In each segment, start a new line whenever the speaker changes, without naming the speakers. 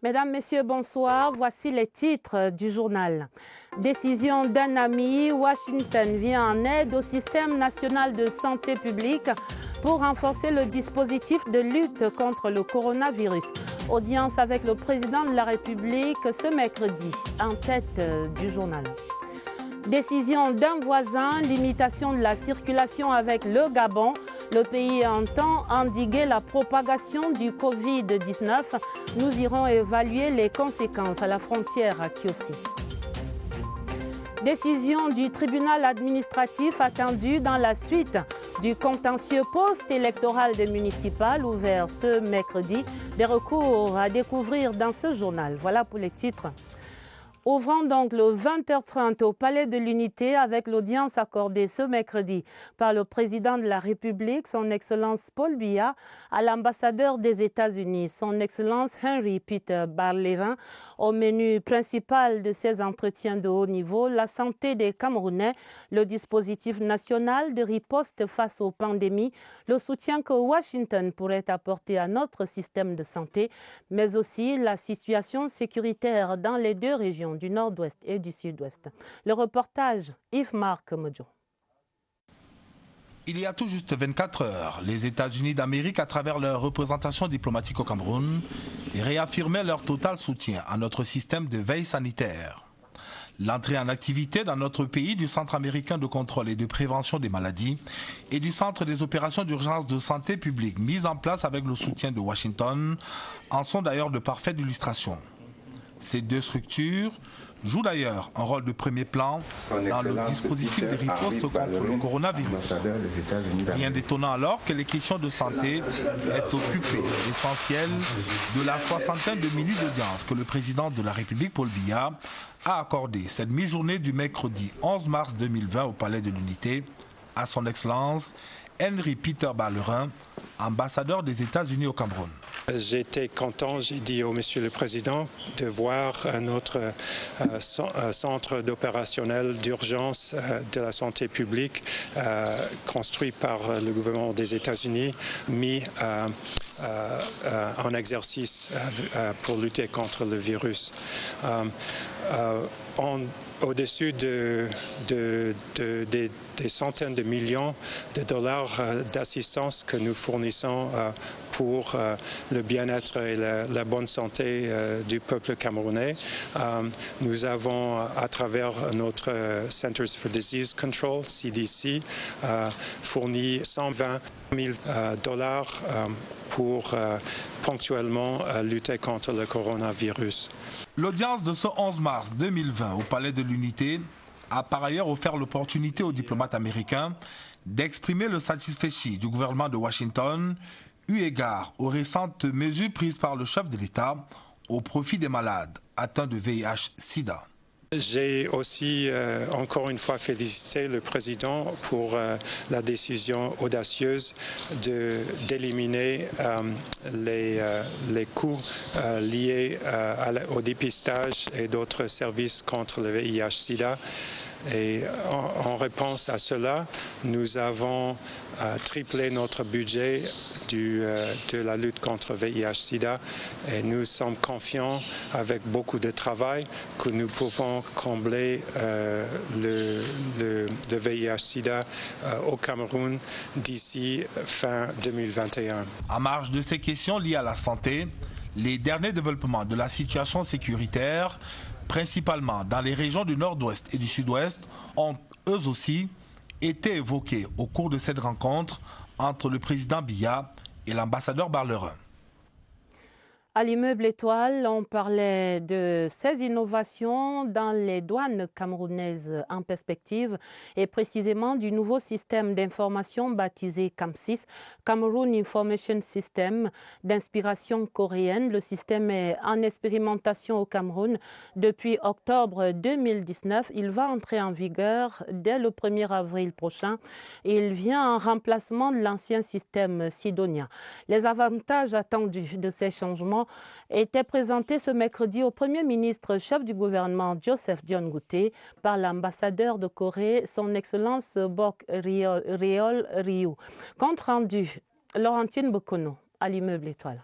Mesdames, Messieurs, bonsoir. Voici les titres du journal. Décision d'un ami, Washington vient en aide au système national de santé publique pour renforcer le dispositif de lutte contre le coronavirus. Audience avec le président de la République ce mercredi, en tête du journal. Décision d'un voisin, limitation de la circulation avec le Gabon. Le pays entend endiguer la propagation du Covid-19. Nous irons évaluer les conséquences à la frontière à Kiossi. Décision du tribunal administratif attendue dans la suite du contentieux post-électoral des municipales ouvert ce mercredi. Des recours à découvrir dans ce journal. Voilà pour les titres. Ouvrant donc le 20h30 au Palais de l'Unité avec l'audience accordée ce mercredi par le président de la République, son Excellence Paul Biya, à l'ambassadeur des États-Unis, son Excellence Henry Peter Barlerin. Au menu principal de ces entretiens de haut niveau, la santé des Camerounais, le dispositif national de riposte face aux pandémies, le soutien que Washington pourrait apporter à notre système de santé, mais aussi la situation sécuritaire dans les deux régions du nord-ouest et du sud-ouest. Le reportage, Yves-Marc Modjo.
Il y a tout juste 24 heures, les États-Unis d'Amérique, à travers leur représentation diplomatique au Cameroun, réaffirmaient leur total soutien à notre système de veille sanitaire. L'entrée en activité dans notre pays du Centre américain de contrôle et de prévention des maladies et du Centre des opérations d'urgence de santé publique mis en place avec le soutien de Washington en sont d'ailleurs de parfaites illustrations. Ces deux structures jouent d'ailleurs un rôle de premier plan dans le dispositif de riposte contre le coronavirus. Rien d'étonnant alors que les questions de santé aient occupé l'essentiel de la soixantaine de minutes d'audience que le président de la République, Paul Biya, a accordé cette mi-journée du mercredi 11 mars 2020 au Palais de l'Unité à son Excellence Henry Peter Barlerin, ambassadeur des États-Unis au Cameroun.
J'étais content, j'ai dit au Monsieur le Président, de voir notre centre d'opérationnel d'urgence de la santé publique construit par le gouvernement des États-Unis, mis en exercice pour lutter contre le virus. Au-dessus des centaines de millions de dollars d'assistance que nous fournissons pour le bien-être et la bonne santé du peuple camerounais. Nous avons, à travers notre Centers for Disease Control, CDC, fourni 120 000 dollars pour ponctuellement lutter contre le coronavirus.
L'audience de ce 11 mars 2020 au Palais de l'Unité a par ailleurs offert l'opportunité aux diplomates américains d'exprimer le satisfecit du gouvernement de Washington eu égard aux récentes mesures prises par le chef de l'État au profit des malades atteints de VIH-Sida.
J'ai aussi encore une fois félicité le président pour la décision audacieuse d'éliminer les coûts liés au dépistage et d'autres services contre le VIH-Sida. Et en réponse à cela, nous avons triplé notre budget de la lutte contre le VIH-Sida et nous sommes confiants, avec beaucoup de travail, que nous pouvons combler le VIH-Sida au Cameroun d'ici fin 2021.
En marge de ces questions liées à la santé, les derniers développements de la situation sécuritaire, principalement dans les régions du nord-ouest et du sud-ouest, ont eux aussi été évoqués au cours de cette rencontre entre le président Biya et l'ambassadeur Barlerin.
À l'immeuble Étoile, on parlait de ces innovations dans les douanes camerounaises en perspective et précisément du nouveau système d'information baptisé CAM6, Cameroon Information System, d'inspiration coréenne. Le système est en expérimentation au Cameroun depuis octobre 2019. Il va entrer en vigueur dès le 1er avril prochain et il vient en remplacement de l'ancien système Sidonia. Les avantages attendus de ces changements était présenté ce mercredi au Premier ministre chef du gouvernement Joseph Dion Ngouté par l'ambassadeur de Corée, son Excellence Bok Ryol Ryu. Compte rendu, Laurentine Bokono à l'immeuble Étoile.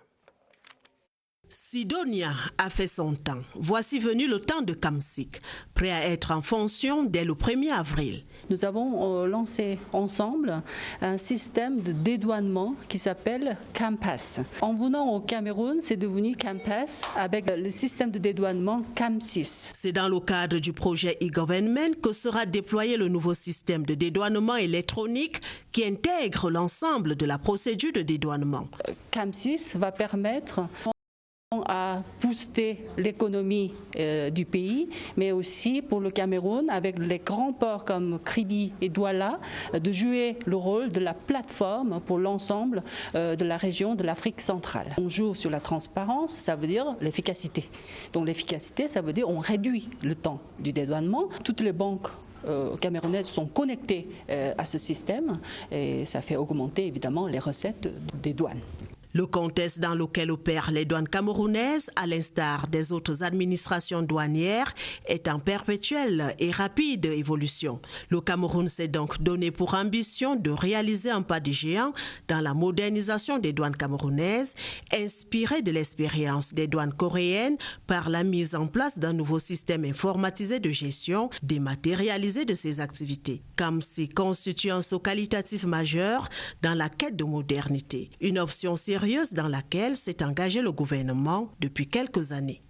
Sidonia a fait son temps. Voici venu le temps de Kamsik, prêt à être en fonction dès le 1er avril.
Nous avons lancé ensemble un système de dédouanement qui s'appelle CAMPAS. En venant au Cameroun, c'est devenu CAMPAS avec le système de dédouanement CAM6.
C'est dans le cadre du projet e-government que sera déployé le nouveau système de dédouanement électronique qui intègre l'ensemble de la procédure de dédouanement.
CAM6 va permettre à booster l'économie du pays, mais aussi pour le Cameroun, avec les grands ports comme Kribi et Douala, de jouer le rôle de la plateforme pour l'ensemble de la région de l'Afrique centrale. On joue sur la transparence, ça veut dire l'efficacité. Donc l'efficacité, ça veut dire on réduit le temps du dédouanement. Toutes les banques camerounaises sont connectées à ce système et ça fait augmenter évidemment les recettes des douanes.
Le contexte dans lequel opèrent les douanes camerounaises, à l'instar des autres administrations douanières, est en perpétuelle et rapide évolution. Le Cameroun s'est donc donné pour ambition de réaliser un pas de géant dans la modernisation des douanes camerounaises, inspiré de l'expérience des douanes coréennes par la mise en place d'un nouveau système informatisé de gestion dématérialisé de ces activités. Kamsik constitue un saut qualitatif majeur dans la quête de modernité, une option sérieuse dans laquelle s'est engagé le gouvernement depuis quelques années.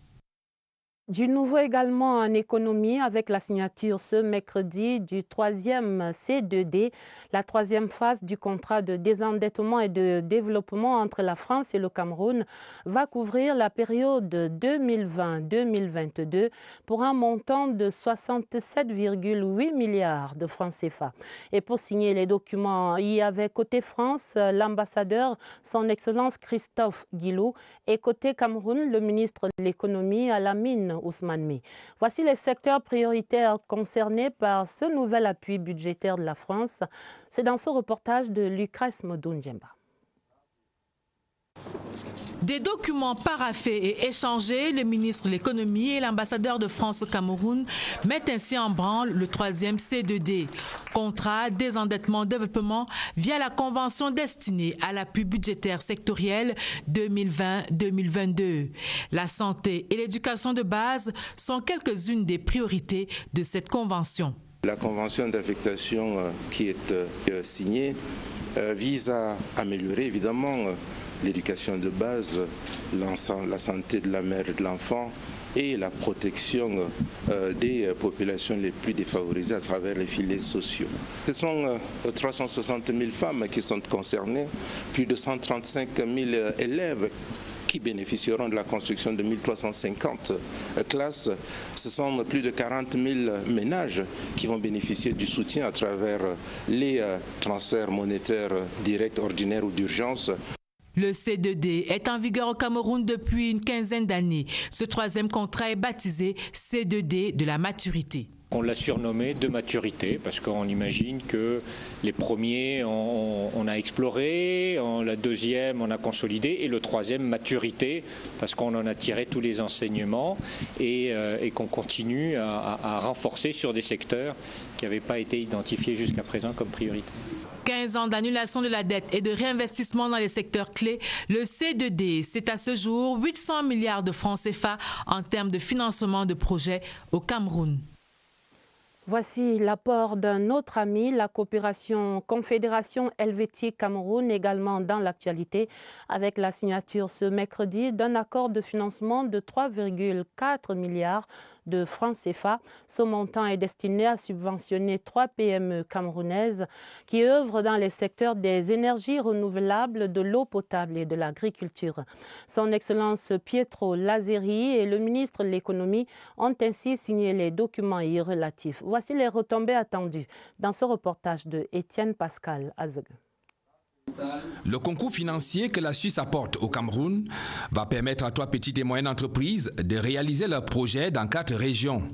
Du nouveau également en économie avec la signature ce mercredi du 3e C2D, la 3e phase du contrat de désendettement et de développement entre la France et le Cameroun va couvrir la période 2020-2022 pour un montant de 67,8 milliards de francs CFA. Et pour signer les documents, il y avait côté France l'ambassadeur, son Excellence Christophe Guilou, et côté Cameroun, le ministre de l'économie Alamine Ousmane Mey. Voici les secteurs prioritaires concernés par ce nouvel appui budgétaire de la France. C'est dans ce reportage de Lucas Modou-Ndjemba.
Des documents paraphés et échangés, le ministre de l'économie et l'ambassadeur de France au Cameroun mettent ainsi en branle le 3e C2D, contrat désendettement développement via la convention destinée à l'appui budgétaire sectoriel 2020-2022. La santé et l'éducation de base sont quelques-unes des priorités de cette convention.
La convention d'affectation qui est signée vise à améliorer évidemment l'éducation de base, la santé de la mère et de l'enfant et la protection des populations les plus défavorisées à travers les filets sociaux. Ce sont 360 000 femmes qui sont concernées, plus de 135 000 élèves qui bénéficieront de la construction de 1350 classes. Ce sont plus de 40 000 ménages qui vont bénéficier du soutien à travers les transferts monétaires directs, ordinaires ou d'urgence.
Le C2D est en vigueur au Cameroun depuis une quinzaine d'années. Ce 3e contrat est baptisé C2D de la maturité.
On l'a surnommé de maturité parce qu'on imagine que les premiers on a exploré, la deuxième on a consolidé et le 3e maturité parce qu'on en a tiré tous les enseignements et qu'on continue à renforcer sur des secteurs qui n'avaient pas été identifiés jusqu'à présent comme priorité.
15 ans d'annulation de la dette et de réinvestissement dans les secteurs clés, le C2D, c'est à ce jour 800 milliards de francs CFA en termes de financement de projets au Cameroun.
Voici l'apport d'un autre ami, la coopération Confédération helvétique Cameroun, également dans l'actualité, avec la signature ce mercredi d'un accord de financement de 3,4 milliards de francs CFA. Ce montant est destiné à subventionner 3 PME camerounaises qui œuvrent dans les secteurs des énergies renouvelables, de l'eau potable et de l'agriculture. Son Excellence Pietro Lazzeri et le ministre de l'économie ont ainsi signé les documents y relatifs. Voici les retombées attendues dans ce reportage de Étienne Pascal Azeg.
Le concours financier que la Suisse apporte au Cameroun va permettre à 3 petites et moyennes entreprises de réaliser leurs projets dans 4 régions.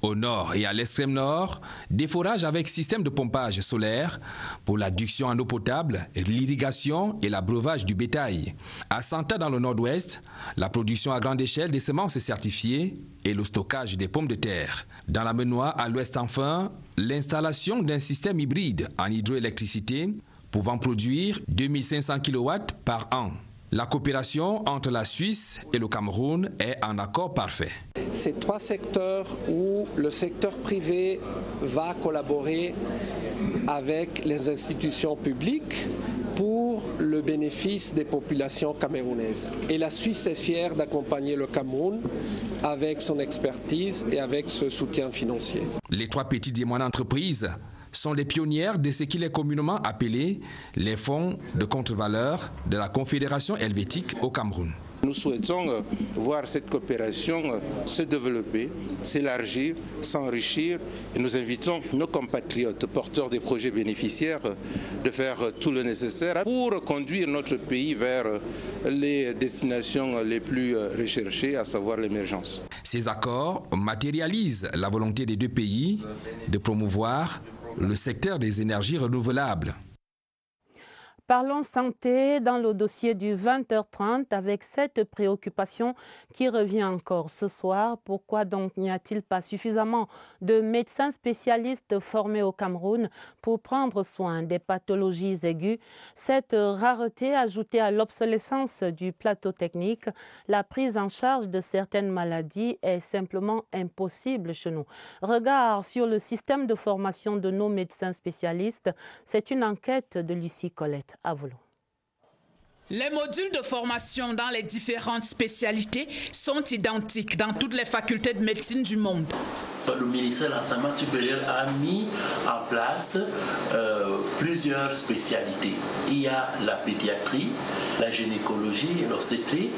Au nord et à l'extrême nord, des forages avec système de pompage solaire pour l'adduction en eau potable, l'irrigation et l'abreuvage du bétail. À Santa dans le nord-ouest, la production à grande échelle des semences certifiées et le stockage des pommes de terre. Dans la Menoie, à l'ouest enfin, l'installation d'un système hybride en hydroélectricité pouvant produire 2500 kW par an. La coopération entre la Suisse et le Cameroun est en accord parfait.
C'est 3 secteurs où le secteur privé va collaborer avec les institutions publiques pour le bénéfice des populations camerounaises. Et la Suisse est fière d'accompagner le Cameroun avec son expertise et avec ce soutien financier.
Les 3 petites et moyennes entreprises sont les pionnières de ce qu'il est communément appelé les fonds de contre-valeur de la Confédération helvétique au Cameroun.
Nous souhaitons voir cette coopération se développer, s'élargir, s'enrichir et nous invitons nos compatriotes porteurs des projets bénéficiaires de faire tout le nécessaire pour conduire notre pays vers les destinations les plus recherchées, à savoir l'émergence.
Ces accords matérialisent la volonté des 2 pays de promouvoir le secteur des énergies renouvelables.
Parlons santé dans le dossier du 20h30 avec cette préoccupation qui revient encore ce soir. Pourquoi donc n'y a-t-il pas suffisamment de médecins spécialistes formés au Cameroun pour prendre soin des pathologies aiguës? Cette rareté ajoutée à l'obsolescence du plateau technique, la prise en charge de certaines maladies est simplement impossible chez nous. Regard sur le système de formation de nos médecins spécialistes, c'est une enquête de Lucie Colette. À vous.
Les modules de formation dans les différentes spécialités sont identiques dans toutes les facultés de médecine du monde.
Le ministère de l'Enseignement supérieur a mis en place plusieurs spécialités. Il y a la pédiatrie, la gynécologie et l'obstétrique.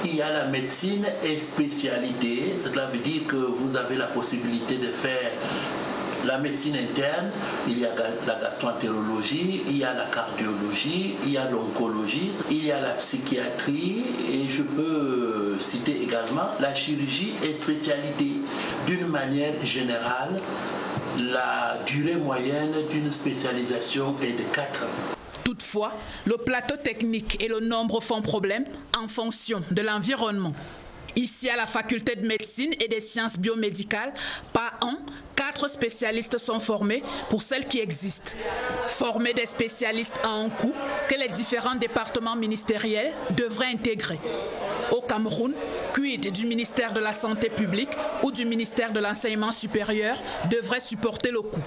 Il y a la médecine et spécialité. Cela veut dire que vous avez la possibilité de faire la médecine interne, il y a la gastroentérologie, il y a la cardiologie, il y a l'oncologie, il y a la psychiatrie et je peux citer également la chirurgie et spécialité. D'une manière générale, la durée moyenne d'une spécialisation est de 4 ans.
Toutefois, le plateau technique et le nombre font problème en fonction de l'environnement. Ici, à la faculté de médecine et des sciences biomédicales, par an, 4 spécialistes sont formés pour celles qui existent. Former des spécialistes a un coût que les différents départements ministériels devraient intégrer. Au Cameroun, quid du ministère de la Santé publique ou du ministère de l'Enseignement supérieur devrait supporter le coût.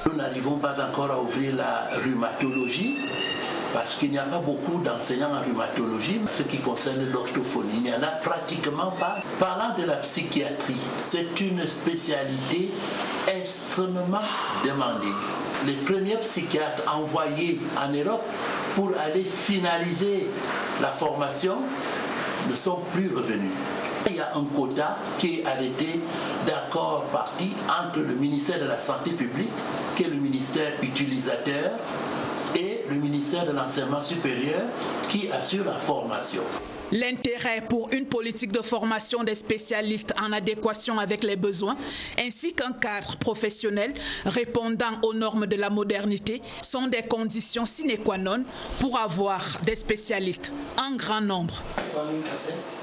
Nous n'arrivons pas encore à ouvrir la rhumatologie parce qu'il n'y a pas beaucoup d'enseignants en rhumatologie. Ce qui concerne l'orthophonie, il n'y en a pratiquement pas. Parlant de la psychiatrie, c'est une spécialité extrêmement demandée. Les premiers psychiatres envoyés en Europe pour aller finaliser la formation ne sont plus revenus. Il y a un quota qui est arrêté d'accord parti entre le ministère de la Santé publique, qui est le ministère utilisateur, et le ministère de l'Enseignement supérieur qui assure la formation.
L'intérêt pour une politique de formation des spécialistes en adéquation avec les besoins, ainsi qu'un cadre professionnel répondant aux normes de la modernité, sont des conditions sine qua non pour avoir des spécialistes en grand nombre.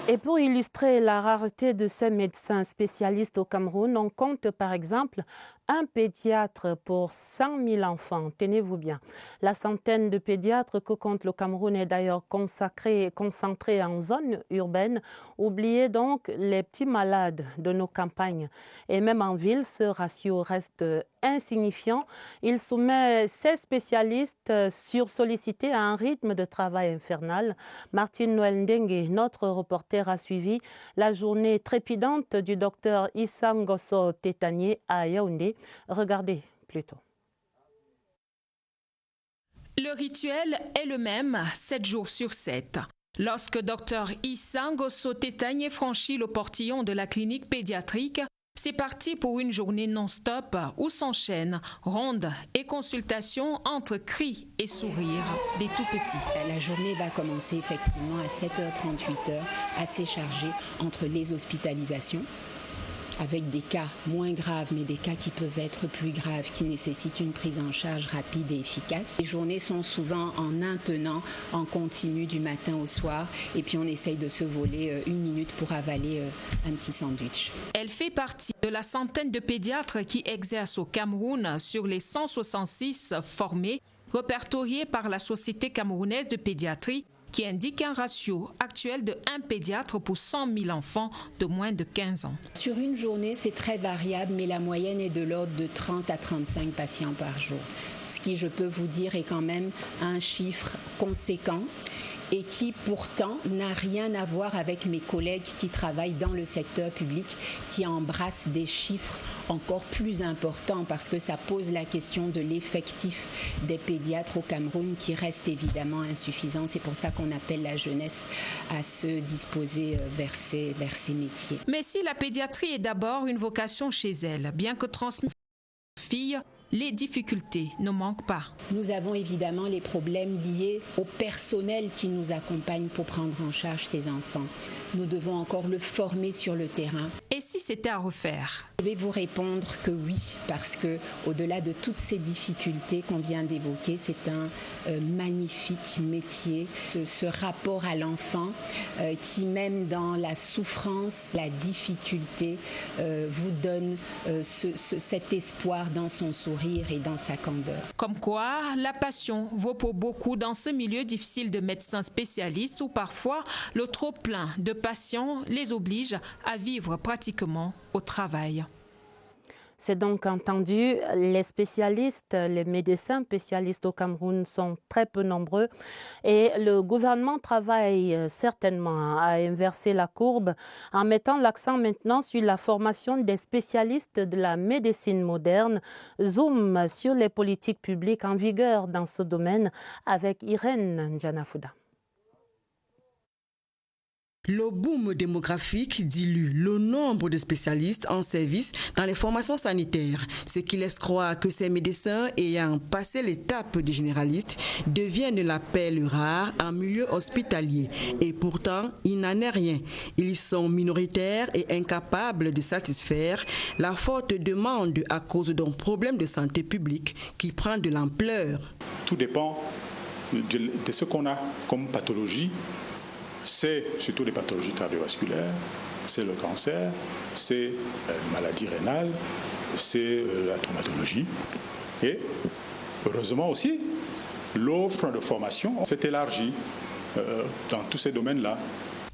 Et pour illustrer la rareté de ces médecins spécialistes au Cameroun, on compte par exemple un pédiatre pour 100 000 enfants. Tenez-vous bien. La centaine de pédiatres que compte le Cameroun est d'ailleurs concentrée en zone urbaine. Oubliez donc les petits malades de nos campagnes. Et même en ville, ce ratio reste insignifiant. Il soumet ces spécialistes sursollicités à un rythme de travail infernal. Martine Noël Ndengue, notre reporter, a suivi la journée trépidante du docteur Issa Ngosso Tétanié à Yaoundé. Regardez plutôt.
Le rituel est le même 7 jours sur 7. Lorsque Dr Issa Ngosso Tétanié franchit le portillon de la clinique pédiatrique, c'est parti pour une journée non-stop où s'enchaînent rondes et consultations entre cris et sourires des tout-petits.
La journée va commencer effectivement à 7h38, assez chargée entre les hospitalisations, avec des cas moins graves, mais des cas qui peuvent être plus graves, qui nécessitent une prise en charge rapide et efficace. Les journées sont souvent en un tenant, en continu du matin au soir, et puis on essaye de se voler 1 minute pour avaler un petit sandwich.
Elle fait partie de la centaine de pédiatres qui exercent au Cameroun sur les 166 formés, répertoriés par la Société camerounaise de pédiatrie, qui indique un ratio actuel de 1 pédiatre pour 100 000 enfants de moins de 15 ans.
Sur une journée, c'est très variable, mais la moyenne est de l'ordre de 30 à 35 patients par jour. Ce qui, je peux vous dire, est quand même un chiffre conséquent et qui pourtant n'a rien à voir avec mes collègues qui travaillent dans le secteur public, qui embrassent des chiffres encore plus importants parce que ça pose la question de l'effectif des pédiatres au Cameroun qui reste évidemment insuffisant. C'est pour ça qu'on appelle la jeunesse à se disposer vers ces métiers.
Mais si la pédiatrie est d'abord une vocation chez elle, bien que transmise aux filles, les difficultés ne manquent pas.
Nous avons évidemment les problèmes liés au personnel qui nous accompagne pour prendre en charge ces enfants. Nous devons encore le former sur le terrain.
Et si c'était à refaire?
Je vais vous répondre que oui, parce que au-delà de toutes ces difficultés qu'on vient d'évoquer, c'est un magnifique métier. Ce rapport à l'enfant qui, même dans la souffrance, la difficulté, vous donne cet espoir dans son sourire et dans sa candeur.
Comme quoi, la passion vaut pour beaucoup dans ce milieu difficile de médecins spécialistes où parfois le trop-plein de patients les oblige à vivre pratiquement au travail.
C'est donc entendu, les spécialistes, les médecins spécialistes au Cameroun sont très peu nombreux et le gouvernement travaille certainement à inverser la courbe en mettant l'accent maintenant sur la formation des spécialistes de la médecine moderne. Zoom sur les politiques publiques en vigueur dans ce domaine avec Irène Njanafuda.
Le boom démographique dilue le nombre de spécialistes en service dans les formations sanitaires, ce qui laisse croire que ces médecins ayant passé l'étape du généraliste deviennent la perle rare en milieu hospitalier. Et pourtant, il n'en est rien. Ils sont minoritaires et incapables de satisfaire la forte demande à cause d'un problème de santé publique qui prend de l'ampleur.
Tout dépend de ce qu'on a comme pathologie. C'est surtout les pathologies cardiovasculaires, c'est le cancer, c'est la maladie rénale, c'est la traumatologie. Et heureusement aussi, l'offre de formation s'est élargie dans tous ces domaines-là.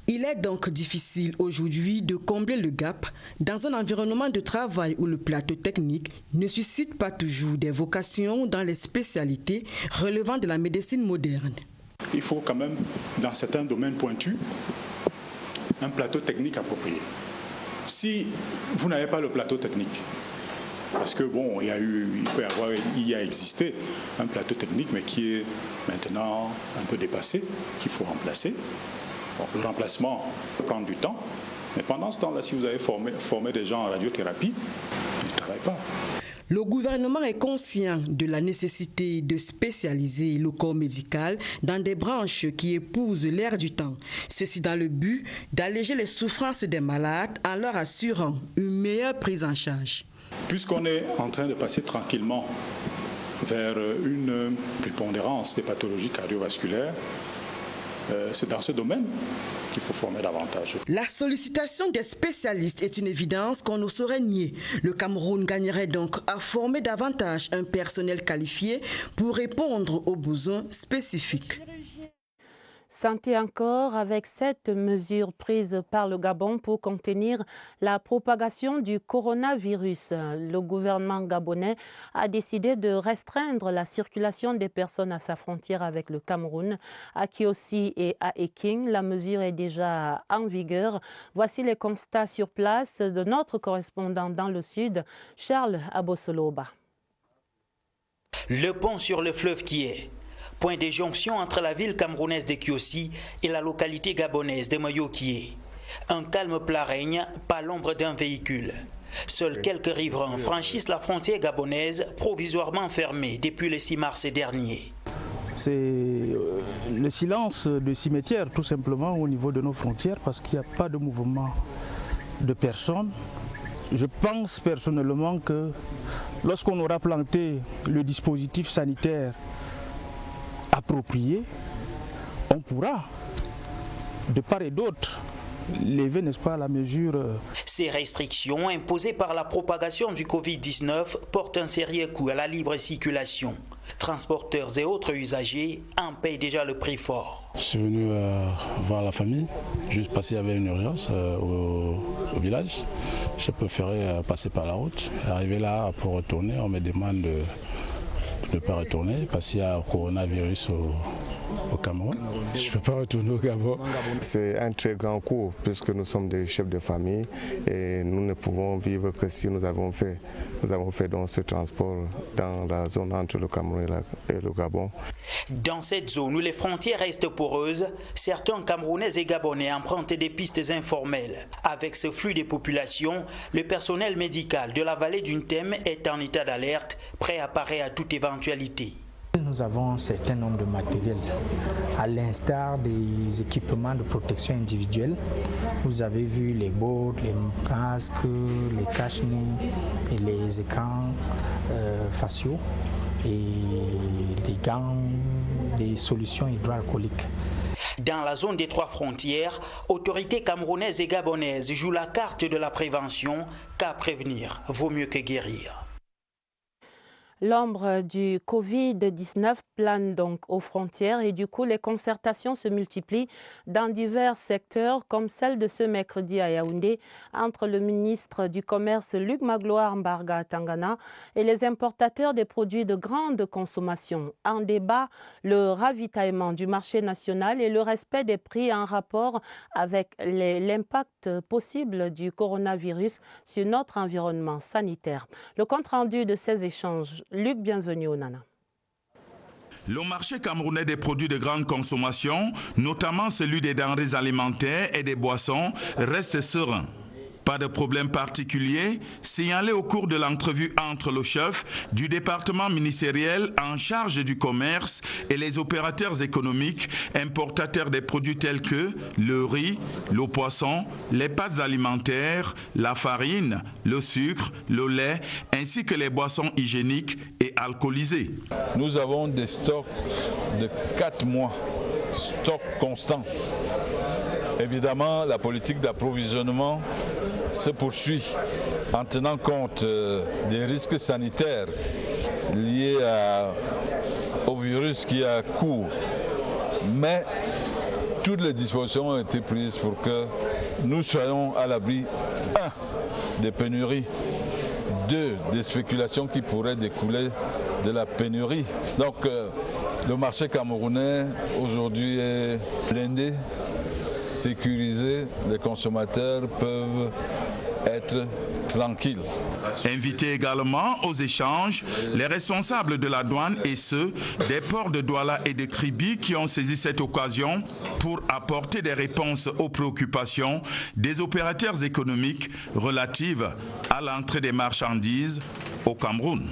Il est donc difficile aujourd'hui de combler le gap dans un environnement de travail où le plateau technique ne suscite pas toujours des vocations dans les spécialités relevant de la médecine moderne.
Il faut quand même, dans certains domaines pointus, un plateau technique approprié. Si vous n'avez pas le plateau technique, parce que bon, il y a existé un plateau technique, mais qui est maintenant un peu dépassé, qu'il faut remplacer. Bon, le remplacement peut prendre du temps, mais pendant ce temps-là, si vous avez formé des gens en radiothérapie, ils ne travaillent pas.
Le gouvernement est conscient de la nécessité de spécialiser le corps médical dans des branches qui épousent l'ère du temps. Ceci dans le but d'alléger les souffrances des malades en leur assurant une meilleure prise en charge.
Puisqu'on est en train de passer tranquillement vers une prépondérance des pathologies cardiovasculaires, c'est dans ce domaine qu'il faut former davantage.
La sollicitation des spécialistes est une évidence qu'on ne saurait nier. Le Cameroun gagnerait donc à former davantage un personnel qualifié pour répondre aux besoins spécifiques.
Santé encore avec cette mesure prise par le Gabon pour contenir la propagation du coronavirus. Le gouvernement gabonais a décidé de restreindre la circulation des personnes à sa frontière avec le Cameroun. À Kiossi et à Eking, la mesure est déjà en vigueur. Voici les constats sur place de notre correspondant dans le sud, Charles Abosoloba.
Le pont sur le fleuve Kié, point de jonction entre la ville camerounaise de Kiossi et la localité gabonaise de Moyo-Kié. Un calme plat règne, pas l'ombre d'un véhicule. Seuls quelques riverains franchissent la frontière gabonaise, provisoirement fermée depuis le 6 mars dernier.
C'est le silence de cimetière tout simplement au niveau de nos frontières parce qu'il n'y a pas de mouvement de personnes. Je pense personnellement que lorsqu'on aura planté le dispositif sanitaire approprié, on pourra, de part et d'autre, lever, n'est-ce pas, la mesure.
Ces restrictions imposées par la propagation du Covid-19 portent un sérieux coup à la libre circulation. Transporteurs et autres usagers en payent déjà le prix fort.
Je suis venu voir la famille, juste passer avec une urgence au village. J'ai préféré passer par la route. Arrivé là pour retourner, on me demande de ne pas retourner parce qu'il y a un coronavirus au Cameroun. Je ne peux pas retourner au Gabon.
C'est un très grand coup puisque nous sommes des chefs de famille et nous ne pouvons vivre que si nous avons fait donc ce transport dans la zone entre le Cameroun et le Gabon.
Dans cette zone où les frontières restent poreuses, certains Camerounais et Gabonais empruntent des pistes informelles. Avec ce flux de population, le personnel médical de la vallée du Nthème est en état d'alerte, prêt à parer à toute éventualité.
Nous avons un certain nombre de matériels, à l'instar des équipements de protection individuelle. Vous avez vu les bottes, les casques, les cache-nez et les écrans faciaux et les gants, des solutions hydroalcooliques.
Dans la zone des 3 frontières, autorités camerounaises et gabonaises jouent la carte de la prévention, car prévenir vaut mieux que guérir.
L'ombre du Covid-19 plane donc aux frontières et du coup les concertations se multiplient dans divers secteurs comme celle de ce mercredi à Yaoundé entre le ministre du Commerce Luc Magloire Mbarga Tangana et les importateurs des produits de grande consommation. En débat, le ravitaillement du marché national et le respect des prix en rapport avec l'impact possible du coronavirus sur notre environnement sanitaire. Le compte-rendu de ces échanges, Luc, bienvenue au Nana.
Le marché camerounais des produits de grande consommation, notamment celui des denrées alimentaires et des boissons, reste serein. Pas de problème particulier signalé au cours de l'entrevue entre le chef du département ministériel en charge du commerce et les opérateurs économiques importateurs des produits tels que le riz, le poisson, les pâtes alimentaires, la farine, le sucre, le lait, ainsi que les boissons hygiéniques et alcoolisées.
Nous avons des stocks de 4 mois, stock constant. Évidemment, la politique d'approvisionnement se poursuit en tenant compte des risques sanitaires liés au virus qui est à court. Mais toutes les dispositions ont été prises pour que nous soyons à l'abri, 1, des pénuries, 2, des spéculations qui pourraient découler de la pénurie. Donc le marché camerounais aujourd'hui est blindé, sécurisé, les consommateurs peuvent être tranquilles.
Invités également aux échanges, les responsables de la douane et ceux des ports de Douala et de Kribi qui ont saisi cette occasion pour apporter des réponses aux préoccupations des opérateurs économiques relatives à l'entrée des marchandises au Cameroun.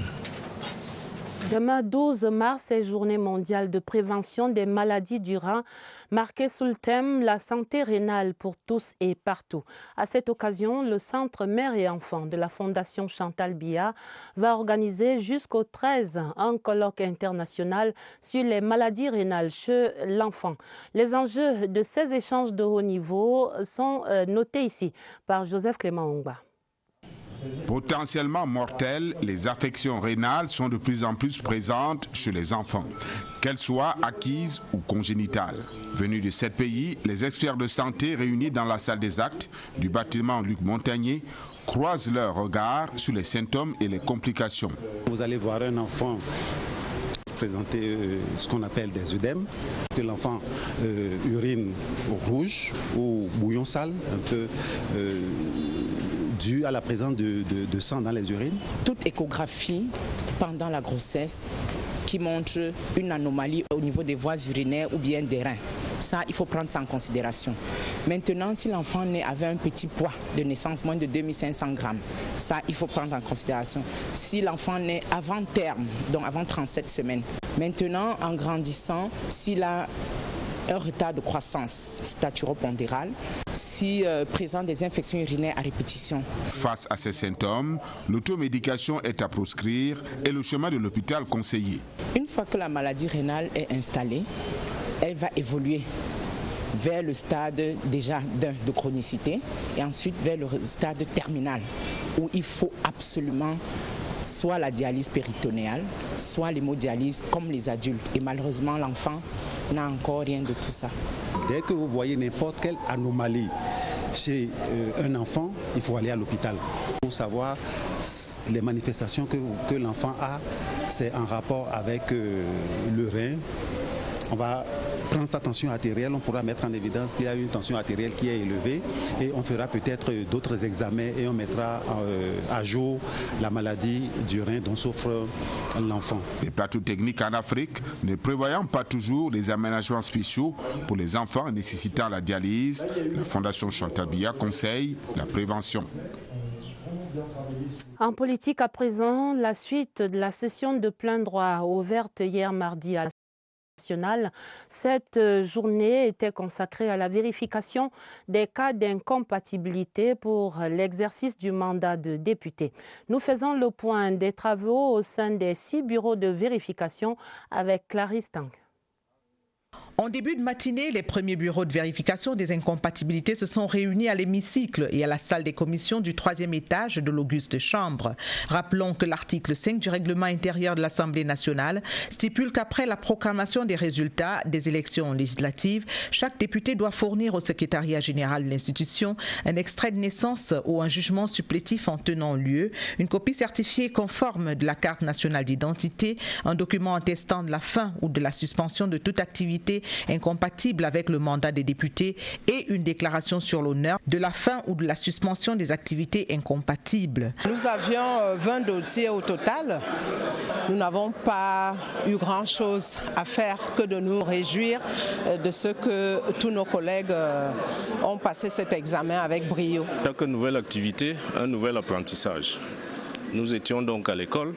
Demain 12 mars est journée mondiale de prévention des maladies du rein, marquée sous le thème « La santé rénale pour tous et partout ». À cette occasion, le Centre Mère et Enfants de la Fondation Chantal Biya va organiser jusqu'au 13 un colloque international sur les maladies rénales chez l'enfant. Les enjeux de ces échanges de haut niveau sont notés ici par Joseph Clément Ongba.
Potentiellement mortelles, les affections rénales sont de plus en plus présentes chez les enfants, qu'elles soient acquises ou congénitales. Venus de 7 pays, les experts de santé réunis dans la salle des actes du bâtiment Luc Montagnier croisent leur regard sur les symptômes et les complications.
Vous allez voir un enfant présenter ce qu'on appelle des œdèmes, que l'enfant urine rouge ou bouillon sale, un peu dû à la présence de sang dans les urines.
Toute échographie pendant la grossesse qui montre une anomalie au niveau des voies urinaires ou bien des reins. Ça, il faut prendre ça en considération. Maintenant, si l'enfant naît avec un petit poids de naissance, moins de 2500 grammes, ça, il faut prendre en considération. Si l'enfant naît avant terme, donc avant 37 semaines. Maintenant, en grandissant, s'il a un retard de croissance staturo-pondérale, si présente des infections urinaires à répétition.
Face à ces symptômes, l'automédication est à proscrire et le chemin de l'hôpital conseillé.
Une fois que la maladie rénale est installée, elle va évoluer vers le stade déjà de chronicité et ensuite vers le stade terminal où il faut absolument soit la dialyse péritonéale, soit l'hémodialyse comme les adultes. Et malheureusement, l'enfant n'a encore rien de tout ça.
Dès que vous voyez n'importe quelle anomalie chez un enfant, il faut aller à l'hôpital pour savoir les manifestations que l'enfant a. C'est en rapport avec le rein. On va prendre sa tension artérielle, on pourra mettre en évidence qu'il y a une tension artérielle qui est élevée et on fera peut-être d'autres examens et on mettra à jour la maladie du rein dont souffre l'enfant.
Les plateaux techniques en Afrique ne prévoyant pas toujours des aménagements spéciaux pour les enfants nécessitant la dialyse, la Fondation Chantal Biya conseille la prévention.
En politique à présent, la suite de la session de plein droit ouverte hier mardi à la nationale. Cette journée était consacrée à la vérification des cas d'incompatibilité pour l'exercice du mandat de député. Nous faisons le point des travaux au sein des 6 bureaux de vérification avec Clarisse Tang.
En début de matinée, les premiers bureaux de vérification des incompatibilités se sont réunis à l'hémicycle et à la salle des commissions du 3e étage de l'Auguste Chambre. Rappelons que l'article 5 du règlement intérieur de l'Assemblée nationale stipule qu'après la proclamation des résultats des élections législatives, chaque député doit fournir au secrétariat général de l'institution un extrait de naissance ou un jugement supplétif en tenant lieu, une copie certifiée conforme de la carte nationale d'identité, un document attestant de la fin ou de la suspension de toute activité incompatible avec le mandat des députés et une déclaration sur l'honneur de la fin ou de la suspension des activités incompatibles.
Nous avions 20 dossiers au total. Nous n'avons pas eu grand-chose à faire que de nous réjouir de ce que tous nos collègues ont passé cet examen avec brio.
Chaque nouvelle activité, un nouvel apprentissage. Nous étions donc à l'école.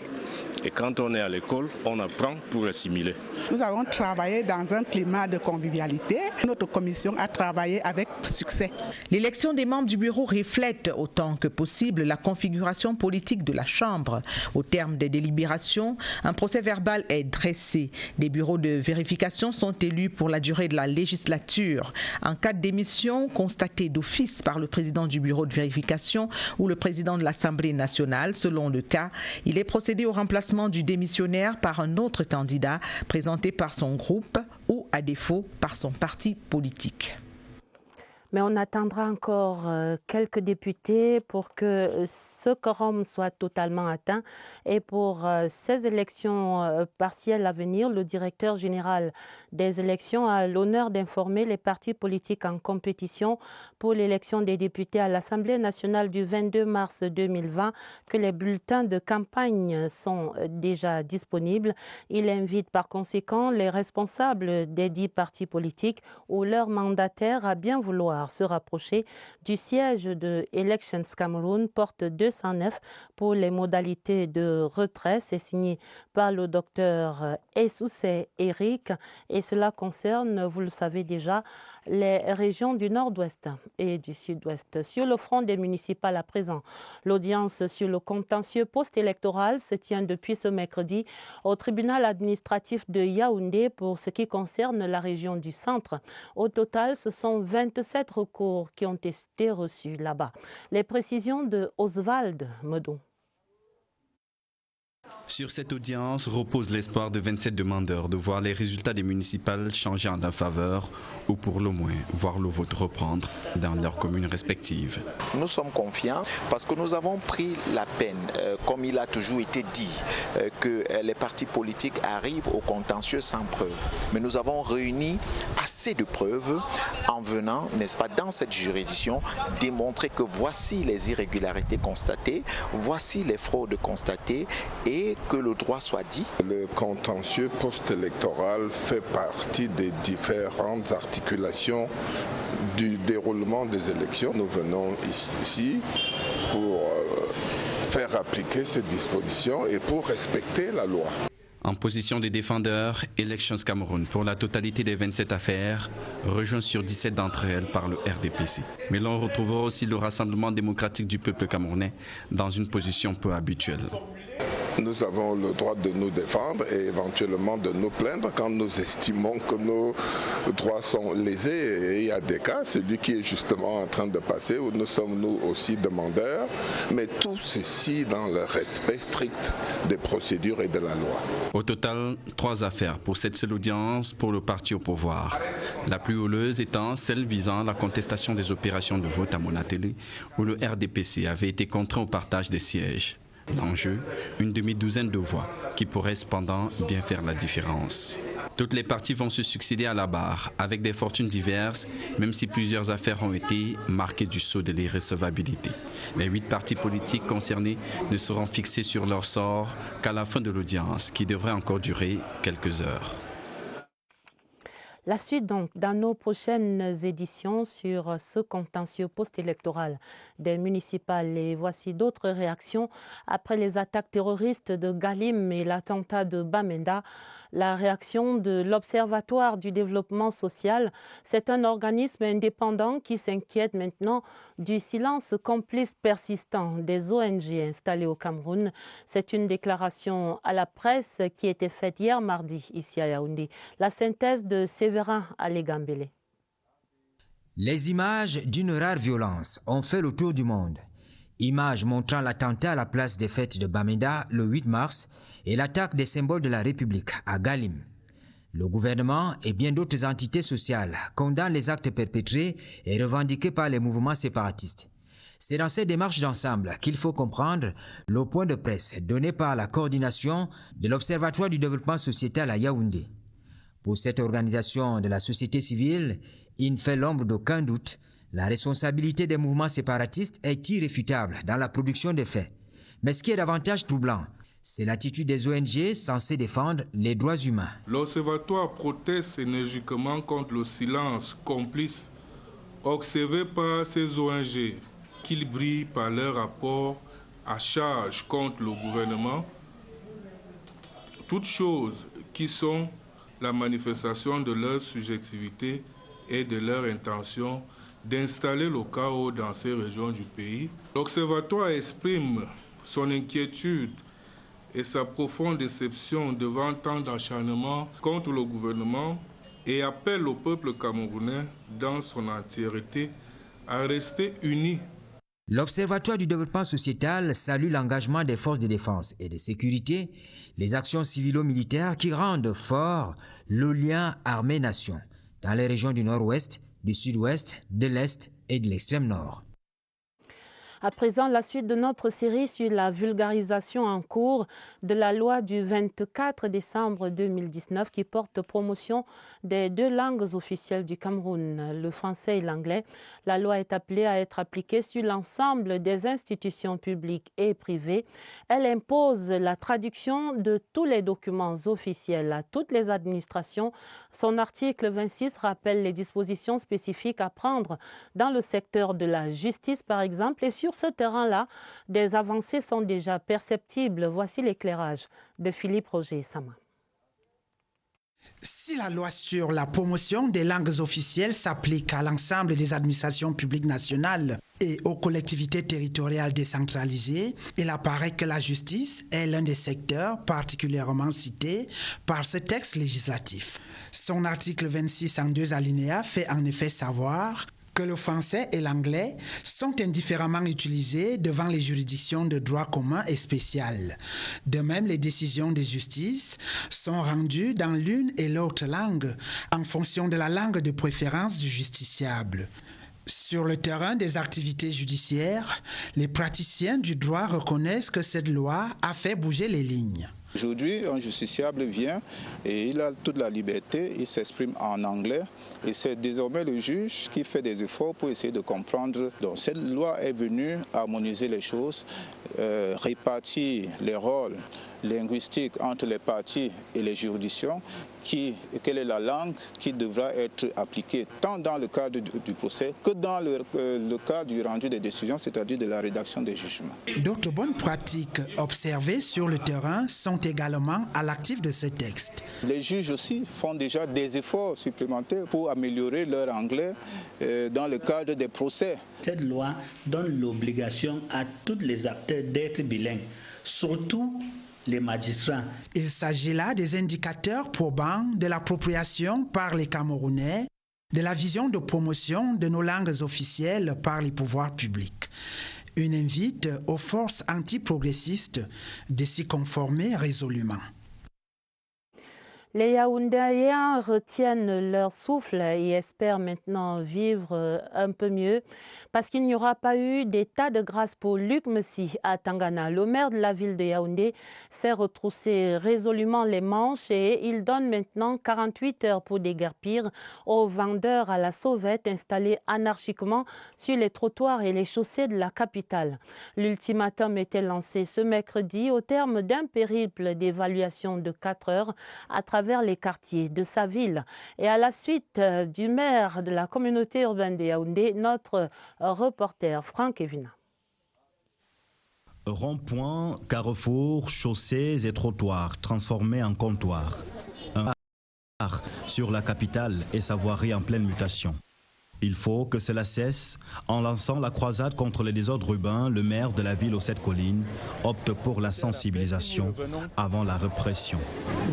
Et quand on est à l'école, on apprend pour assimiler.
Nous avons travaillé dans un climat de convivialité. Notre commission a travaillé avec succès.
L'élection des membres du bureau reflète autant que possible la configuration politique de la Chambre. Au terme des délibérations, un procès verbal est dressé. Des bureaux de vérification sont élus pour la durée de la législature. En cas de démission constatée d'office par le président du bureau de vérification ou le président de l'Assemblée nationale, selon le cas, il est procédé au remplacement du démissionnaire par un autre candidat présenté par son groupe ou, à défaut, par son parti politique.
Mais on attendra encore quelques députés pour que ce quorum soit totalement atteint. Et pour ces élections partielles à venir, le directeur général des élections a l'honneur d'informer les partis politiques en compétition pour l'élection des députés à l'Assemblée nationale du 22 mars 2020 que les bulletins de campagne sont déjà disponibles. Il invite par conséquent les responsables des 10 partis politiques ou leurs mandataires à bien vouloir se rapprocher du siège de Elections Cameroun, porte 209, pour les modalités de retrait. C'est signé par le docteur Essoussé Eric et cela concerne, vous le savez déjà, les régions du nord-ouest et du sud-ouest. Sur le front des municipales à présent, l'audience sur le contentieux post-électoral se tient depuis ce mercredi au tribunal administratif de Yaoundé pour ce qui concerne la région du centre. Au total, ce sont 27 recours qui ont été reçus là-bas. Les précisions de Oswald Medon.
Sur cette audience repose l'espoir de 27 demandeurs de voir les résultats des municipales changer en leur faveur ou pour le moins voir le vote reprendre dans leurs communes respectives.
Nous sommes confiants parce que nous avons pris la peine, comme il a toujours été dit, que les partis politiques arrivent au contentieux sans preuve. Mais nous avons réuni assez de preuves en venant, n'est-ce pas, dans cette juridiction, démontrer que voici les irrégularités constatées, voici les fraudes constatées et que le droit soit dit.
Le contentieux post-électoral fait partie des différentes articulations du déroulement des élections. Nous venons ici pour faire appliquer ces dispositions et pour respecter la loi.
En position des défendeurs, Elections Cameroun, pour la totalité des 27 affaires, rejoint sur 17 d'entre elles par le RDPC. Mais l'on retrouvera aussi le Rassemblement démocratique du peuple camerounais dans une position peu habituelle.
Nous avons le droit de nous défendre et éventuellement de nous plaindre quand nous estimons que nos droits sont lésés. Et il y a des cas, celui qui est justement en train de passer, où nous sommes nous aussi demandeurs, mais tout ceci dans le respect strict des procédures et de la loi.
Au total, 3 affaires pour cette seule audience pour le parti au pouvoir. La plus houleuse étant celle visant la contestation des opérations de vote à Monatélé, où le RDPC avait été contraint au partage des sièges. L'enjeu, une demi-douzaine de voix, qui pourraient cependant bien faire la différence. Toutes les parties vont se succéder à la barre, avec des fortunes diverses, même si plusieurs affaires ont été marquées du sceau de l'irrecevabilité. Les 8 partis politiques concernés ne seront fixés sur leur sort qu'à la fin de l'audience, qui devrait encore durer quelques heures.
La suite donc dans nos prochaines éditions sur ce contentieux post-électoral des municipales. Et voici d'autres réactions après les attaques terroristes de Galim et l'attentat de Bamenda. La réaction de l'Observatoire du développement social, c'est un organisme indépendant qui s'inquiète maintenant du silence complice persistant des ONG installées au Cameroun. C'est une déclaration à la presse qui était faite hier mardi ici à Yaoundé. La synthèse de Séverin Alégambélé.
Les images d'une rare violence ont fait le tour du monde. Images montrant l'attentat à la place des fêtes de Bamenda le 8 mars et l'attaque des symboles de la République à Galim. Le gouvernement et bien d'autres entités sociales condamnent les actes perpétrés et revendiqués par les mouvements séparatistes. C'est dans ces démarches d'ensemble qu'il faut comprendre le point de presse donné par la coordination de l'Observatoire du développement sociétal à Yaoundé. Pour cette organisation de la société civile, il ne fait l'ombre d'aucun doute. La responsabilité des mouvements séparatistes est irréfutable dans la production des faits. Mais ce qui est davantage troublant, c'est l'attitude des ONG censées défendre les droits humains.
L'Observatoire proteste énergiquement contre le silence complice observé par ces ONG, qu'ils brillent par leur rapport à charge contre le gouvernement. Toutes choses qui sont la manifestation de leur subjectivité et de leur intention d'installer le chaos dans ces régions du pays. L'Observatoire exprime son inquiétude et sa profonde déception devant tant d'acharnement contre le gouvernement et appelle le peuple camerounais dans son entièreté à rester unis.
L'Observatoire du développement sociétal salue l'engagement des forces de défense et de sécurité, les actions civilo-militaires qui rendent fort le lien armée-nation dans les régions du nord-ouest, du sud-ouest, de l'est et de l'extrême nord.
À présent, la suite de notre série sur la vulgarisation en cours de la loi du 24 décembre 2019 qui porte promotion des 2 langues officielles du Cameroun, le français et l'anglais. La loi est appelée à être appliquée sur l'ensemble des institutions publiques et privées. Elle impose la traduction de tous les documents officiels à toutes les administrations. Son article 26 rappelle les dispositions spécifiques à prendre dans le secteur de la justice, par exemple, et sur ce terrain-là, des avancées sont déjà perceptibles. Voici l'éclairage de Philippe Roger Sama.
Si la loi sur la promotion des langues officielles s'applique à l'ensemble des administrations publiques nationales et aux collectivités territoriales décentralisées, il apparaît que la justice est l'un des secteurs particulièrement cités par ce texte législatif. Son article 26 en 2 alinéas fait en effet savoir que le français et l'anglais sont indifféremment utilisés devant les juridictions de droit commun et spécial. De même, les décisions de justice sont rendues dans l'une et l'autre langue en fonction de la langue de préférence du justiciable. Sur le terrain des activités judiciaires, les praticiens du droit reconnaissent que cette loi a fait bouger les lignes.
Aujourd'hui, un justiciable vient et il a toute la liberté, il s'exprime en anglais et c'est désormais le juge qui fait des efforts pour essayer de comprendre. Donc cette loi est venue harmoniser les choses, répartir les rôles linguistiques entre les parties et les juridictions, quelle est la langue qui devra être appliquée tant dans le cadre du procès que dans le cadre du rendu des décisions, c'est-à-dire de la rédaction des jugements.
D'autres bonnes pratiques observées sur le terrain sont également à l'actif de ce texte.
Les juges aussi font déjà des efforts supplémentaires pour améliorer leur anglais dans le cadre des procès.
Cette loi donne l'obligation à tous les acteurs d'être bilingues, surtout les magistrats.
Il s'agit là des indicateurs probants de l'appropriation par les Camerounais de la vision de promotion de nos langues officielles par les pouvoirs publics. Une invite aux forces antiprogressistes de s'y conformer résolument.
Les Yaoundéens retiennent leur souffle et espèrent maintenant vivre un peu mieux parce qu'il n'y aura pas eu d'état de grâce pour Luc Messi à Tangana. Le maire de la ville de Yaoundé s'est retroussé résolument les manches et il donne maintenant 48 heures pour déguerpir aux vendeurs à la sauvette installés anarchiquement sur les trottoirs et les chaussées de la capitale. L'ultimatum était lancé ce mercredi au terme d'un périple d'évaluation de 4 heures à travers les quartiers de sa ville. Et à la suite du maire de la communauté urbaine de Yaoundé, notre reporter Franck Evina.
Ronds-points, carrefours, chaussées et trottoirs transformés en comptoirs. Un art sur la capitale et sa voirie en pleine mutation. Il faut que cela cesse. En lançant la croisade contre les désordres urbains, le maire de la ville aux 7 collines opte pour la sensibilisation avant la répression.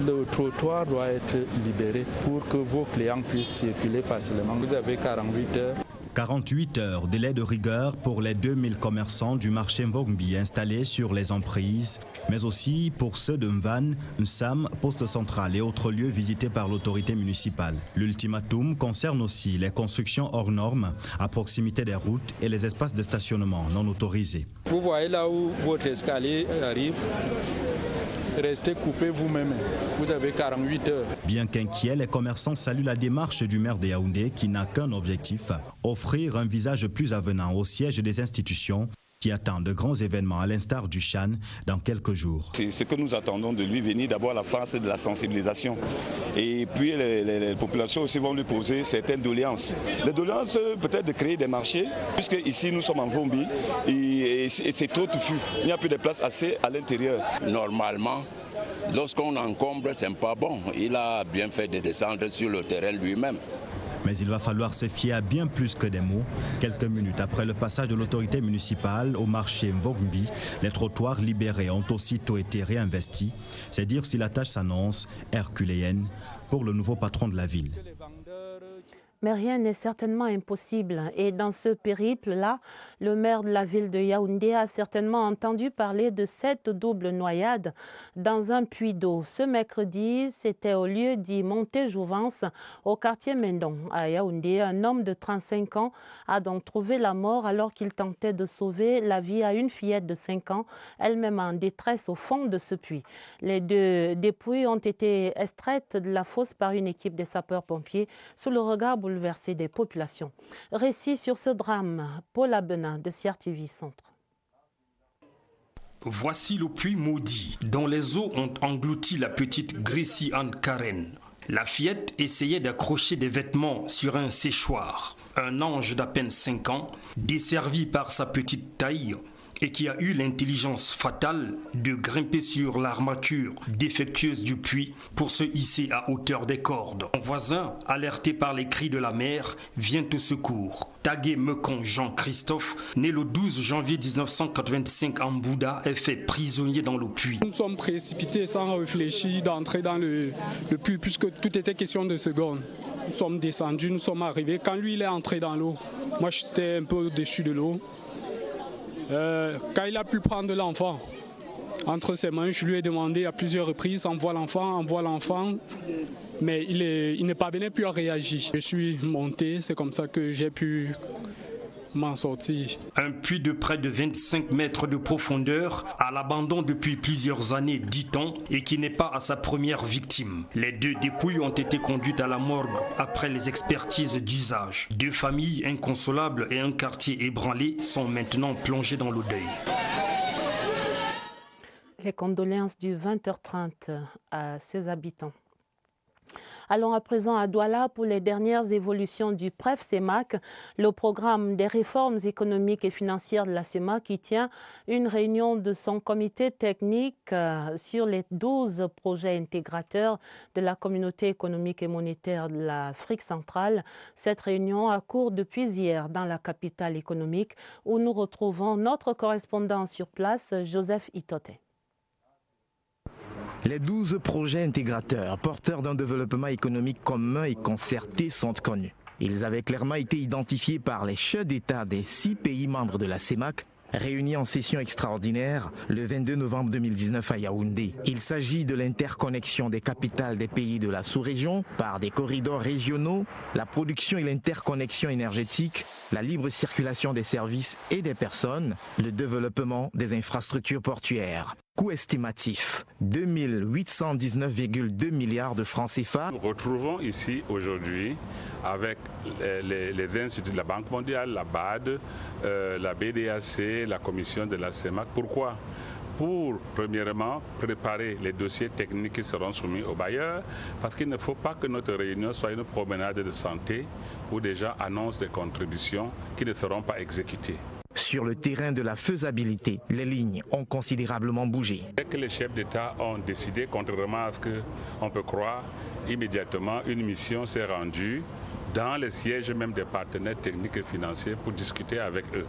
Le trottoir doit être libéré pour que vos clients puissent circuler facilement. Vous avez 48 heures.
48 heures, délai de rigueur pour les 2000 commerçants du marché Mvongbi installés sur les emprises, mais aussi pour ceux de Mvan, Nsam, poste central et autres lieux visités par l'autorité municipale. L'ultimatum concerne aussi les constructions hors normes à proximité des routes et les espaces de stationnement non autorisés.
Vous voyez là où votre escalier arrive. Restez coupé vous-même. Vous avez 48 heures.
Bien qu'inquiets, les commerçants saluent la démarche du maire de Yaoundé qui n'a qu'un objectif, offrir un visage plus avenant au siège des institutions qui attend de grands événements à l'instar du Chan dans quelques jours.
C'est ce que nous attendons de lui venir d'abord à la phase de la sensibilisation. Et puis les populations aussi vont lui poser certaines doléances. Les doléances peut-être de créer des marchés, puisque ici nous sommes en Vombi et c'est trop touffu. Il n'y a plus de place assez à l'intérieur.
Normalement, lorsqu'on encombre, c'est pas bon. Il a bien fait de descendre sur le terrain lui-même.
Mais il va falloir se fier à bien plus que des mots. Quelques minutes après le passage de l'autorité municipale au marché Mvongbi, les trottoirs libérés ont aussitôt été réinvestis. C'est dire si la tâche s'annonce herculéenne pour le nouveau patron de la ville.
Mais rien n'est certainement impossible. Et dans ce périple-là, le maire de la ville de Yaoundé a certainement entendu parler de cette double noyade dans un puits d'eau. Ce mercredi, c'était au lieu dit Monté-Jouvence, au quartier Mendon, à Yaoundé. Un homme de 35 ans a donc trouvé la mort alors qu'il tentait de sauver la vie à une fillette de 5 ans, elle-même en détresse au fond de ce puits. Les deux dépouilles ont été extraites de la fosse par une équipe des sapeurs-pompiers sous le regard bouleversé des populations. Récit sur ce drame, Paul Abenin de CRTV Centre.
Voici le puits maudit dont les eaux ont englouti la petite Gracie Anne Karen. La fillette essayait d'accrocher des vêtements sur un séchoir. Un ange d'à peine 5 ans, desservi par sa petite taille, et qui a eu l'intelligence fatale de grimper sur l'armature défectueuse du puits pour se hisser à hauteur des cordes. Mon voisin, alerté par les cris de la mère, vient au secours. Tagué Mekong Jean-Christophe, né le 12 janvier 1985 en Bouddha, est fait prisonnier dans le puits.
Nous sommes précipités sans réfléchir d'entrer dans le puits puisque tout était question de secondes. Nous sommes descendus, nous sommes arrivés. Quand lui il est entré dans l'eau, moi j'étais un peu au-dessus de l'eau. Quand il a pu prendre l'enfant entre ses mains, je lui ai demandé à plusieurs reprises, envoie l'enfant, mais il n'est pas venu plus à réagir. Je suis monté, c'est comme ça que j'ai pu m'en sortir.
Un puits de près de 25 mètres de profondeur, à l'abandon depuis plusieurs années, dit-on, et qui n'est pas à sa première victime. Les deux dépouilles ont été conduites à la morgue après les expertises d'usage. 2 familles inconsolables et un quartier ébranlé sont maintenant plongés dans le deuil.
Les condoléances du 20h30 à ses habitants. Allons à présent à Douala pour les dernières évolutions du PREF-CEMAC, le programme des réformes économiques et financières de la CEMAC qui tient une réunion de son comité technique sur les 12 projets intégrateurs de la communauté économique et monétaire de l'Afrique centrale. Cette réunion a cours depuis hier dans la capitale économique où nous retrouvons notre correspondant sur place, Joseph Itote.
Les 12 projets intégrateurs, porteurs d'un développement économique commun et concerté, sont connus. Ils avaient clairement été identifiés par les chefs d'État des 6 pays membres de la CEMAC, réunis en session extraordinaire le 22 novembre 2019 à Yaoundé. Il s'agit de l'interconnexion des capitales des pays de la sous-région par des corridors régionaux, la production et l'interconnexion énergétique, la libre circulation des services et des personnes, le développement des infrastructures portuaires. Coût estimatif, 2819,2 milliards de francs CFA.
Nous retrouvons ici aujourd'hui avec les instituts de la Banque mondiale, la BAD, la BDAC, la commission de la CEMAC. Pourquoi ? Pour, premièrement, préparer les dossiers techniques qui seront soumis aux bailleurs, parce qu'il ne faut pas que notre réunion soit une promenade de santé où des gens annoncent des contributions qui ne seront pas exécutées.
Sur le terrain de la faisabilité, les lignes ont considérablement bougé.
Dès que les chefs d'État ont décidé, contrairement à ce qu'on peut croire, immédiatement une mission s'est rendue dans les sièges même des partenaires techniques et financiers pour discuter avec eux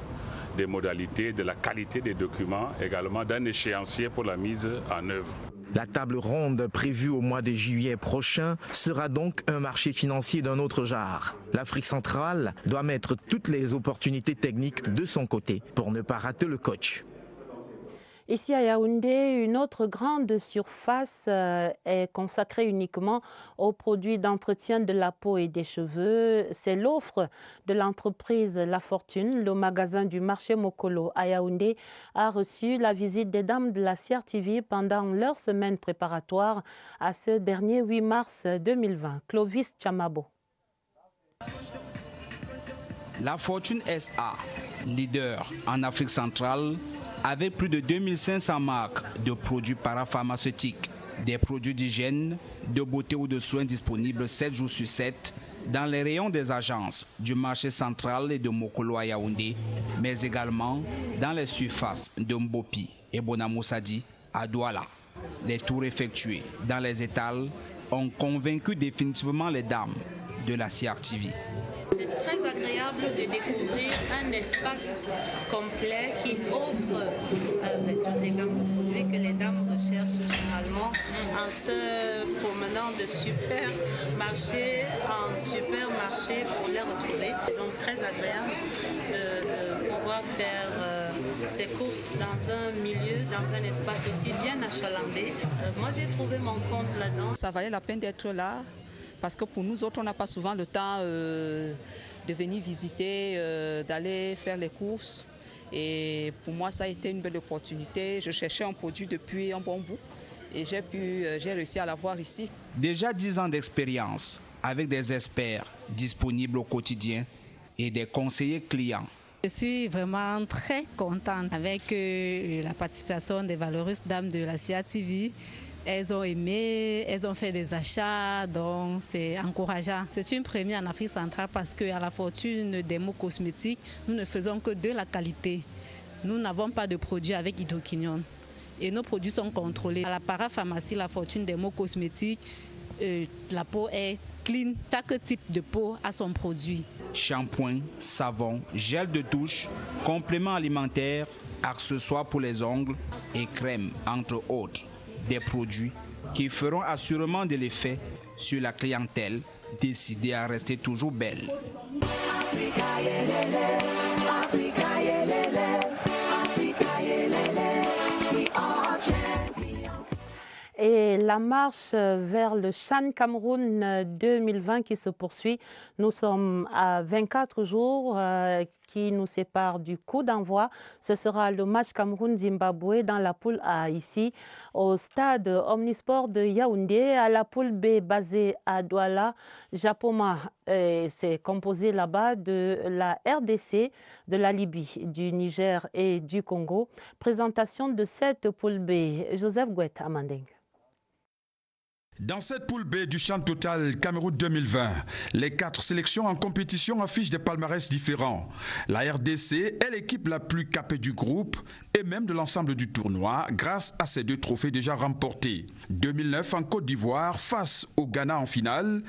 des modalités, de la qualité des documents, également d'un échéancier pour la mise en œuvre.
La table ronde prévue au mois de juillet prochain sera donc un marché financier d'un autre genre. L'Afrique centrale doit mettre toutes les opportunités techniques de son côté pour ne pas rater le coach.
Ici à Yaoundé, une autre grande surface est consacrée uniquement aux produits d'entretien de la peau et des cheveux. C'est l'offre de l'entreprise La Fortune. Le magasin du marché Mokolo à Yaoundé a reçu la visite des dames de la CRTV pendant leur semaine préparatoire à ce dernier 8 mars 2020. Clovis Chamabo.
La Fortune SA, leader en Afrique centrale, avec plus de 2500 marques de produits parapharmaceutiques, des produits d'hygiène, de beauté ou de soins disponibles 7 jours sur 7 dans les rayons des agences du marché central et de Mokolo à Yaoundé, mais également dans les surfaces de Mbopi et Bonamoussadi à Douala. Les tours effectués dans les étals ont convaincu définitivement les dames de la CRTV.
C'est très agréable de découvrir un espace complet qui offre toutes les gammes de produits que les dames recherchent généralement en se promenant de supermarché en supermarché pour les retrouver. Donc très agréable de pouvoir faire ses courses dans un milieu, dans un espace aussi bien achalandé. Moi j'ai trouvé mon compte là-dedans.
Ça valait la peine d'être là. Parce que pour nous autres, on n'a pas souvent le temps de venir visiter, d'aller faire les courses. Et pour moi, ça a été une belle opportunité. Je cherchais un produit depuis un bon bout et j'ai réussi à l'avoir ici.
Déjà 10 ans d'expérience avec des experts disponibles au quotidien et des conseillers clients.
Je suis vraiment très contente avec la participation des valeureuses dames de la CRTV. Elles ont aimé, elles ont fait des achats, donc c'est encourageant. C'est une première en Afrique centrale parce qu'à La Fortune Dermo Cosmétiques, nous ne faisons que de la qualité. Nous n'avons pas de produits avec hydroquinone et nos produits sont contrôlés. À la parapharmacie La Fortune Dermo Cosmétiques, la peau est clean. Chaque type de peau a son produit.
Shampoing, savon, gel de douche, compléments alimentaires, accessoires pour les ongles et crèmes, entre autres. Des produits qui feront assurément de l'effet sur la clientèle décidée à rester toujours belle.
Et la marche vers le CHAN Cameroun 2020 qui se poursuit. Nous sommes à 24 jours qui nous séparent du coup d'envoi. Ce sera le match Cameroun-Zimbabwe dans la poule A ici au stade Omnisport de Yaoundé. À la poule B basée à Douala, Japoma c'est composé là-bas de la RDC, de la Libye, du Niger et du Congo. Présentation de cette poule B. Joseph Gouet, Amandeng.
Dans cette poule B du Champ Total Cameroun 2020, les 4 sélections en compétition affichent des palmarès différents. La RDC est l'équipe la plus capée du groupe et même de l'ensemble du tournoi grâce à ses 2 trophées déjà remportés. 2009 en Côte d'Ivoire face au Ghana en finale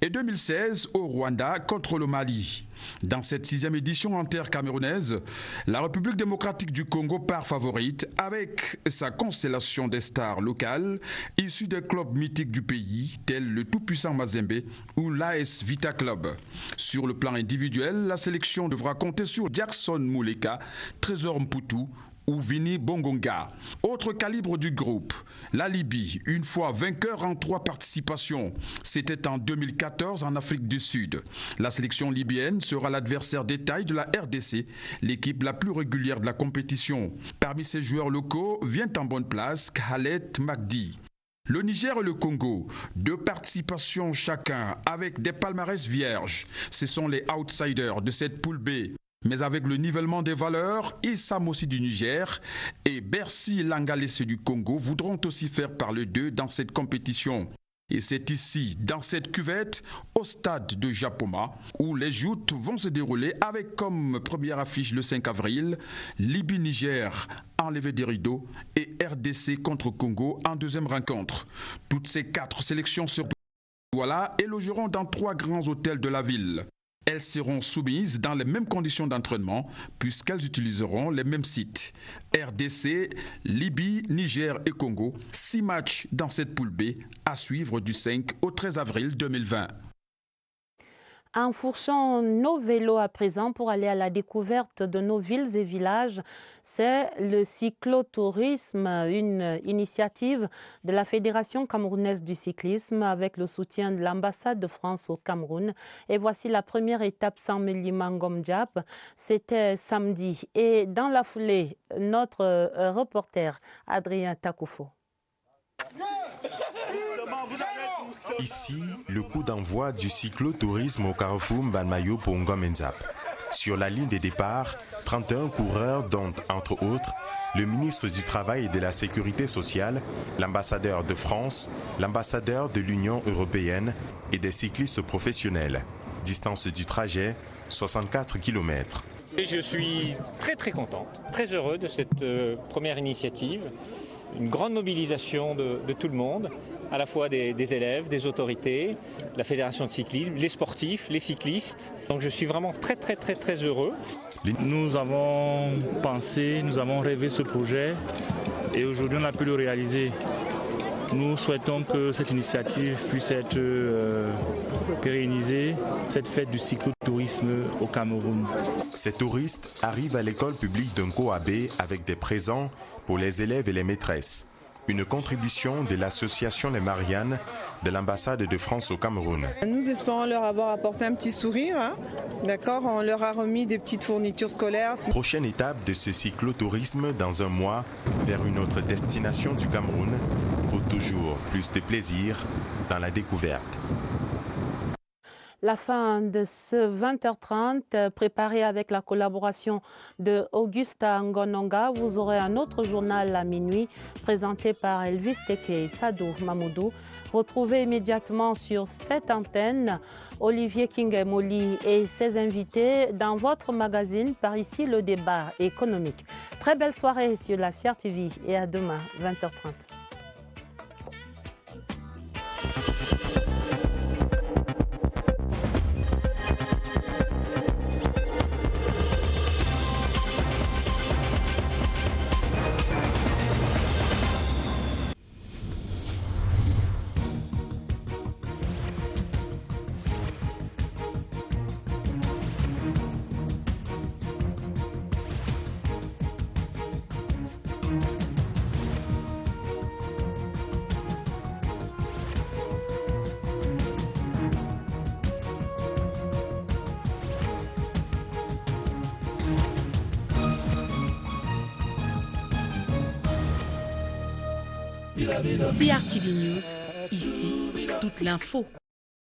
et 2016 au Rwanda contre le Mali. Dans cette 6e édition en terre camerounaise, la République démocratique du Congo part favorite avec sa constellation des stars locales issues des clubs mythiques du pays, tels le tout-puissant Mazembe ou l'AS Vita Club. Sur le plan individuel, la sélection devra compter sur Jackson Mouleka, Trésor Mputu ou Vini Bongonga. Autre calibre du groupe, la Libye, une fois vainqueur en 3 participations. C'était en 2014 en Afrique du Sud. La sélection libyenne sera l'adversaire des tailles de la RDC, l'équipe la plus régulière de la compétition. Parmi ses joueurs locaux vient en bonne place Khaled Magdi. Le Niger et le Congo, 2 participations chacun avec des palmarès vierges. Ce sont les outsiders de cette poule B. Mais avec le nivellement des valeurs, Issam aussi du Niger et Bercy Langalese du Congo voudront aussi faire parler d'eux dans cette compétition. Et c'est ici, dans cette cuvette, au stade de Japoma, où les joutes vont se dérouler avec comme première affiche le 5 avril, Libye-Niger, enlevé des rideaux, et RDC contre Congo en 2e rencontre. Toutes ces 4 sélections se voilà et logeront dans 3 grands hôtels de la ville. Elles seront soumises dans les mêmes conditions d'entraînement puisqu'elles utiliseront les mêmes sites. RDC, Libye, Niger et Congo, 6 matchs dans cette poule B à suivre du 5 au 13 avril 2020.
Enfourchons nos vélos à présent pour aller à la découverte de nos villes et villages. C'est le cyclotourisme, une initiative de la Fédération camerounaise du cyclisme avec le soutien de l'ambassade de France au Cameroun. Et voici la première étape sans Ngom Diap. C'était samedi. Et dans la foulée, notre reporter Adrien Takoufo.
Ici, le coup d'envoi du cyclotourisme au carrefour Mbanmayo pour Ngom Diap. Sur la ligne de départ, 31 coureurs dont, entre autres, le ministre du Travail et de la Sécurité sociale, l'ambassadeur de France, l'ambassadeur de l'Union européenne et des cyclistes professionnels. Distance du trajet, 64 km.
Et je suis très content, très heureux de cette première initiative. Une grande mobilisation de tout le monde, à la fois des élèves, des autorités, la fédération de cyclisme, les sportifs, les cyclistes. Donc je suis vraiment très heureux.
Nous avons pensé, nous avons rêvé ce projet et aujourd'hui on a pu le réaliser. Nous souhaitons que cette initiative puisse être pérennisée, cette fête du cyclotourisme au Cameroun.
Ces touristes arrivent à l'école publique d'Nko Abe avec des présents pour les élèves et les maîtresses. Une contribution de l'association Les Mariannes de l'ambassade de France au Cameroun.
Nous espérons leur avoir apporté un petit sourire, d'accord. On leur a remis des petites fournitures scolaires.
Prochaine étape de ce cyclotourisme dans un mois vers une autre destination du Cameroun pour toujours plus de plaisir dans la découverte.
La fin de ce 20h30, préparé avec la collaboration de Augusta Ngononga. Vous aurez un autre journal à minuit, présenté par Elvis Teke et Sadou Mamoudou. Retrouvez immédiatement sur cette antenne Olivier Kingemoli et ses invités dans votre magazine Par ici le débat économique. Très belle soirée sur la CRTV et à demain, 20h30.
CRTV News, ici, toute l'info.